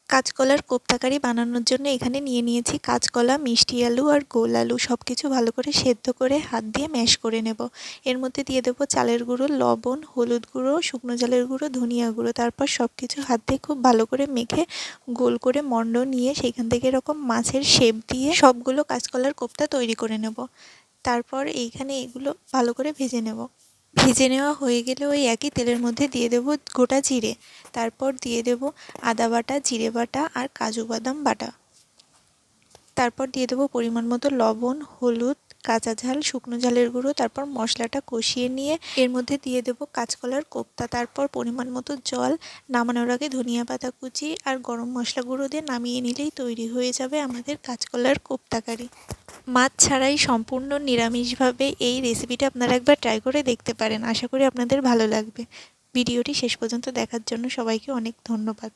কাঁচকলার কোপ্তাকারি বানানোর জন্য এখানে নিয়ে নিয়েছি কাঁচকলা, মিষ্টি আলু আর গোল আলু, সব কিছু ভালো করে সেদ্ধ করে হাত দিয়ে ম্যাশ করে নেব। এর মধ্যে দিয়ে দেবো চালের গুঁড়ো, লবণ, হলুদ গুঁড়ো, শুকনো ঝালের গুঁড়ো, ধনিয়া গুঁড়ো। তারপর সব কিছু হাত দিয়ে খুব ভালো করে মেখে গোল করে মণ্ড নিয়ে সেইখান থেকে এরকম মাছের শেপ দিয়ে সবগুলো কাঁচকলার কোপ্তা তৈরি করে নেব। তারপর এইখানে এগুলো ভালো করে ভেজে নেব। ভেজে নেওয়া হয়ে গেলে ওই একই তেলের মধ্যে দিয়ে দেবো গোটা জিরে, তারপর দিয়ে দেবো আদা বাটা, জিরে বাটা আর কাজু বাদাম বাটা। তারপর দিয়ে দেবো পরিমাণ মতো লবণ, হলুদ, কাঁচা ঝাল, শুকনো ঝালের গুঁড়ো। তারপর মশলাটা কষিয়ে নিয়ে এর মধ্যে দিয়ে দেবো কাঁচকলার কোপ্তা। তারপর পরিমাণ মতো জল, নামানোর আগে ধনিয়া পাতা কুচি আর গরম মশলা গুঁড়ো দিয়ে নামিয়ে নিলেই তৈরি হয়ে যাবে আমাদের কাঁচকলার কোপ্তাকারি। মাছ ছাড়াই সম্পূর্ণ নিরামিষভাবে এই রেসিপিটা আপনারা একবার ট্রাই করে দেখতে পারেন। আশা করি আপনাদের ভালো লাগবে। ভিডিওটি শেষ পর্যন্ত দেখার জন্য সবাইকে অনেক ধন্যবাদ।